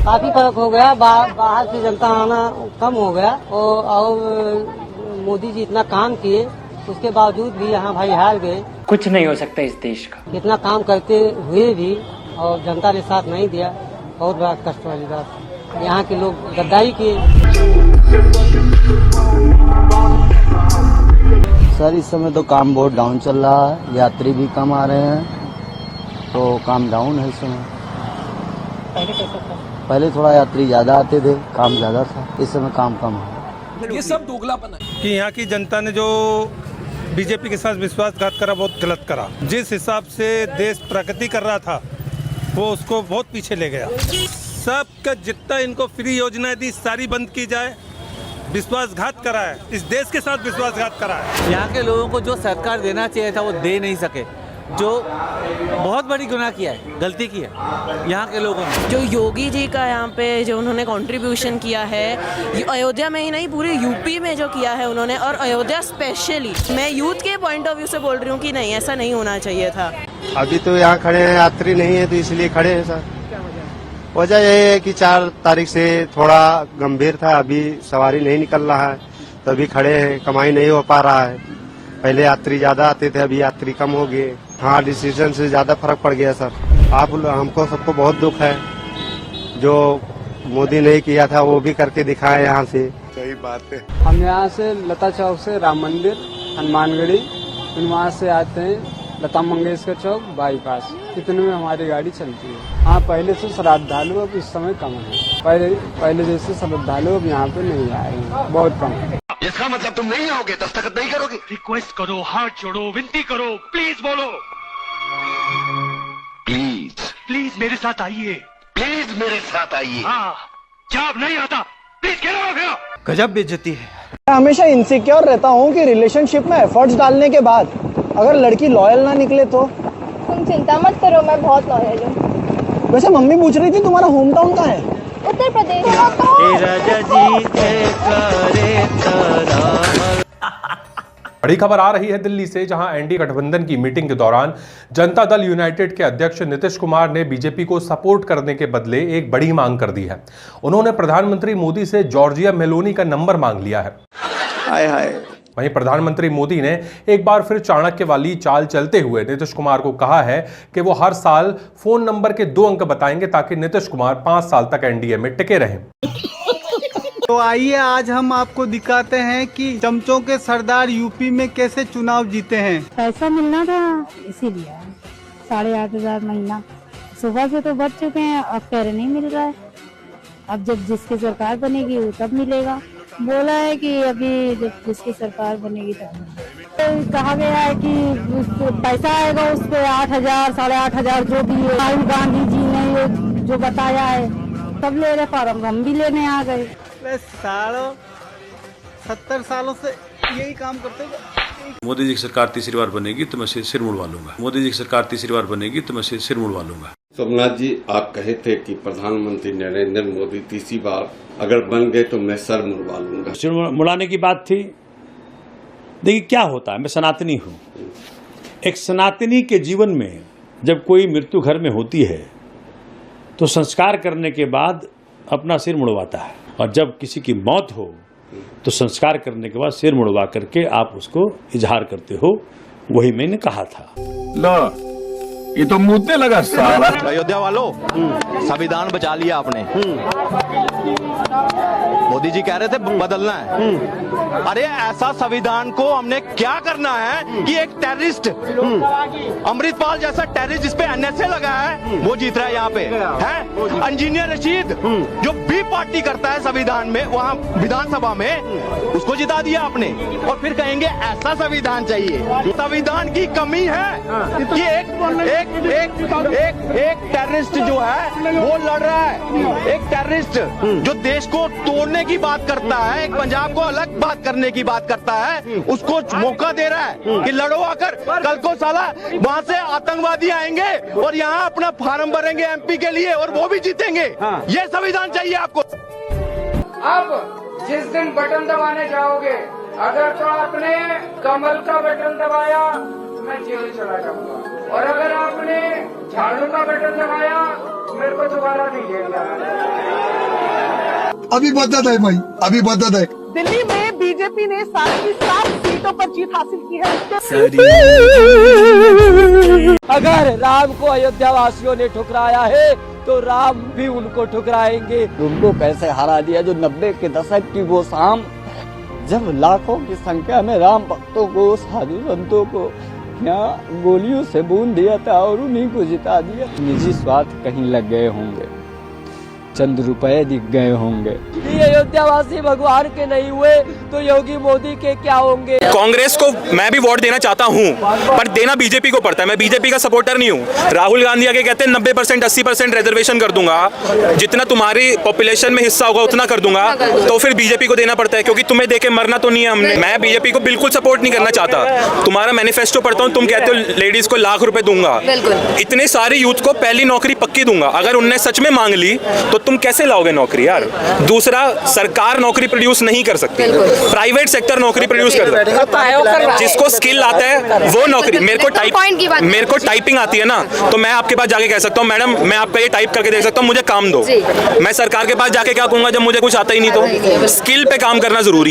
काफी फर्क हो गया। बाहर से जनता आना कम हो गया और मोदी जी इतना काम किए, उसके बावजूद भी यहाँ भाई हार गए। कुछ नहीं हो सकता इस देश का। इतना काम करते हुए भी और जनता ने साथ नहीं दिया, बहुत बड़ा कष्ट वाली बात। यहाँ के लोग गद्दारी किए। सर इस समय तो काम बहुत डाउन चल रहा है, यात्री भी कम आ रहे हैं, तो काम डाउन है इस समय। पहले कैसा था? पहले थोड़ा यात्री ज्यादा आते थे, काम ज्यादा था, इस समय काम कम है। ये सब दोगलापन है कि यहाँ की जनता ने जो बीजेपी के साथ विश्वासघात करा, बहुत गलत करा। जिस हिसाब से देश प्रगति कर रहा था वो उसको बहुत पीछे ले गया। सबका जितना इनको फ्री योजनाएं दी सारी बंद की जाए। विश्वासघात करा है, इस देश के साथ विश्वासघात करा है। यहाँ के लोगों को जो सरकार देना चाहिए था वो दे नहीं सके, जो बहुत बड़ी गुनाह किया है, गलती की है यहाँ के लोगों ने। जो योगी जी का यहाँ पे जो उन्होंने कंट्रीब्यूशन किया है, अयोध्या में ही नहीं पूरे यूपी में जो किया है उन्होंने, और अयोध्या स्पेशली, मैं यूथ के पॉइंट ऑफ व्यू से बोल रही हूँ कि नहीं, ऐसा नहीं होना चाहिए था। अभी तो यहाँ खड़े हैं, यात्री नहीं है तो इसलिए खड़े हैं सर। वजह यही है कि 4 तारीख से थोड़ा गंभीर था, अभी सवारी नहीं निकल रहा है, तभी खड़े हैं। कमाई नहीं हो पा रहा है। पहले यात्री ज्यादा आते थे, अभी यात्री कम हो गए। हाँ, डिसीजन से ज्यादा फर्क पड़ गया सर। हमको सबको बहुत दुख है, जो मोदी नहीं किया था वो भी करके दिखाए यहाँ से। सही बात है। हम यहाँ से लता चौक से राम मंदिर, हनुमानगढ़ी, फिर वहाँ से आते हैं लता मंगेशकर चौक, बाईपास, इतने में हमारी गाड़ी चलती है। हाँ, पहले से श्रद्धालु अब इस समय कम है। पहले जैसे श्रद्धालु अब यहाँ पे नहीं आए हैं, बहुत कम है। इसका मतलब तुम नहीं आओगे, दस्तखत नहीं करोगे? रिक्वेस्ट करो, हाथ जोड़ो, विनती करो, प्लीज बोलो, प्लीज मेरे साथ आइए, प्लीज मेरे साथ आइए। हाँ, जब नहीं आता प्लीज करो। गजब बेइज्जती है। मैं हमेशा इनसिक्योर रहता हूँ कि रिलेशनशिप में एफर्ट्स डालने के बाद अगर लड़की लॉयल ना निकले तो। तुम चिंता मत करो, मैं बहुत लॉयल हूँ। वैसे मम्मी पूछ रही थी तुम्हारा होम टाउन कहाँ है? उत्तर प्रदेश। बड़ी खबर आ रही है दिल्ली से, जहां एनडीए गठबंधन की मीटिंग के दौरान जनता दल यूनाइटेड के अध्यक्ष नीतीश कुमार ने बीजेपी को सपोर्ट करने के बदले एक बड़ी मांग कर दी है। उन्होंने प्रधानमंत्री मोदी से जॉर्जिया मेलोनी का नंबर मांग लिया है। हाय हाय। वहीं प्रधानमंत्री मोदी ने एक बार फिर चाणक्य वाली चाल चलते हुए नीतीश कुमार को कहा है कि वो हर साल फोन नंबर के 2 अंक बताएंगे ताकि नीतीश कुमार 5 साल तक एनडीए में टिके रहें। तो आइए आज हम आपको दिखाते हैं कि चमचों के सरदार यूपी में कैसे चुनाव जीते हैं। पैसा मिलना था इसीलिए 8,500 महीना, सुबह से तो बढ़ चुके हैं, अब कह रहे नहीं मिल रहा है। अब जब जिसकी सरकार बनेगी वो तब मिलेगा। बोला है कि अभी जब जिसकी सरकार बनेगी तब कहा गया है कि पैसा आएगा उस पे 8,000 8,500 जो भी है। राहुल गांधी जी ने ये जो बताया है तब ले रहे फॉर्म, हम भी लेने आ गए। 70 सालों से यही काम करते थे। मोदी जी की सरकार तीसरी बार बनेगी तो मैं सिर मुड़वा लूंगा। मोदी जी की सरकार तीसरी बार बनेगी तो मैं सिर मुड़वा लूंगा। सोमनाथ जी, आप कहे थे कि प्रधानमंत्री नरेंद्र मोदी तीसरी बार अगर बन गए तो मैं सर मुड़वा लूंगा। सिर मुड़ाने की बात थी। देखिए क्या होता है, मैं सनातनी हूँ। एक सनातनी के जीवन में जब कोई मृत्यु घर में होती है तो संस्कार करने के बाद अपना सिर मुड़वाता है, और जब किसी की मौत हो तो संस्कार करने के बाद सिर मुड़वा करके आप उसको इजहार करते हो। वही मैंने कहा था। लो, ये तो मुद्दे लगा सारा। अयोध्या वालों, संविधान बचा लिया आपने। मोदी जी कह रहे थे बदलना है। अरे ऐसा संविधान को हमने क्या करना है कि एक टेररिस्ट, अमृतपाल जैसा टेररिस्ट जिसपे एनएसए लगा है वो जीत रहा है यहाँ पे है। इंजीनियर रशीद जो बी पार्टी करता है संविधान में, वहाँ विधानसभा में, उसको जिता दिया आपने, और फिर कहेंगे ऐसा संविधान चाहिए। संविधान की कमी है कि एक टेररिस्ट जो है वो लड़ रहा है। एक टेररिस्ट जो देश को तोड़ने की बात करता है, एक पंजाब को अलग बात करने की बात करता है, उसको मौका दे रहा है कि लड़ो आकर। कल को साला वहाँ से आतंकवादी आएंगे और यहाँ अपना फार्म भरेंगे एमपी के लिए, और वो भी जीतेंगे। ये संविधान चाहिए आपको। अब जिस दिन बटन दबाने जाओगे, अगर तो आपने कमल का बटन दबाया मैं जेल चला जाऊंगा, और अगर आपने झाड़ू का बटन दबाया मेरे को दोबारा नहीं लेना। अभी बदत है भाई, अभी बदत है। दिल्ली में बीजेपी ने 7 की 7 सीटों पर जीत हासिल की है। अगर राम को अयोध्या वासियों ने ठुकराया है तो राम भी उनको ठुकराएंगे। उनको कैसे हरा दिया जो 90 के दशक की वो शाम, जब लाखों की संख्या में राम भक्तों को, साधु संतों को यहाँ गोलियों से भून दिया था और उन्हीं को जिता दिया। निजी स्वार्थ कहीं लग गए होंगे, चंद रुपए दिख गए होंगे। ये अयोध्या वासी भगवान के नहीं हुए तो योगी मोदी के क्या होंगे। कांग्रेस को मैं भी वोट देना चाहता हूं, पर देना बीजेपी को पड़ता है। मैं बीजेपी का सपोर्टर नहीं हूं। राहुल गांधी आगे कहते हैं 90% 80% रिजर्वेशन कर दूंगा, जितना तुम्हारी पॉपुलेशन में हिस्सा होगा उतना कर दूंगा, तो फिर बीजेपी को देना पड़ता है क्योंकि तुम्हें देके मरना तो नहीं है हमने। मैं बीजेपी को बिल्कुल सपोर्ट नहीं करना चाहता। तुम्हारा मैनिफेस्टो पढ़ता हूँ, तुम कहते हो लेडीज को ₹1,00,000 दूंगा, इतने सारे यूथ को पहली नौकरी पक्की दूंगा। अगर उनने सच में मांग ली तो तुम कैसे लाओगे नौकरी यार। दूसरा, सरकार नौकरी प्रोड्यूस नहीं कर सकती, प्राइवेट सेक्टर नौकरी प्रोड्यूस कर सकता है। जिसको स्किल आता है वो नौकरी। मेरे को टाइपिंग आती है ना, तो मैं आपके पास जाके कह सकता हूँ मैडम मैं आपका ये टाइप करके दे सकता हूँ, मुझे काम दो। मैं सरकार के पास जाके क्या कहूँगा जब मुझे कुछ आता ही नहीं। तो स्किल पे काम करना जरूरी है।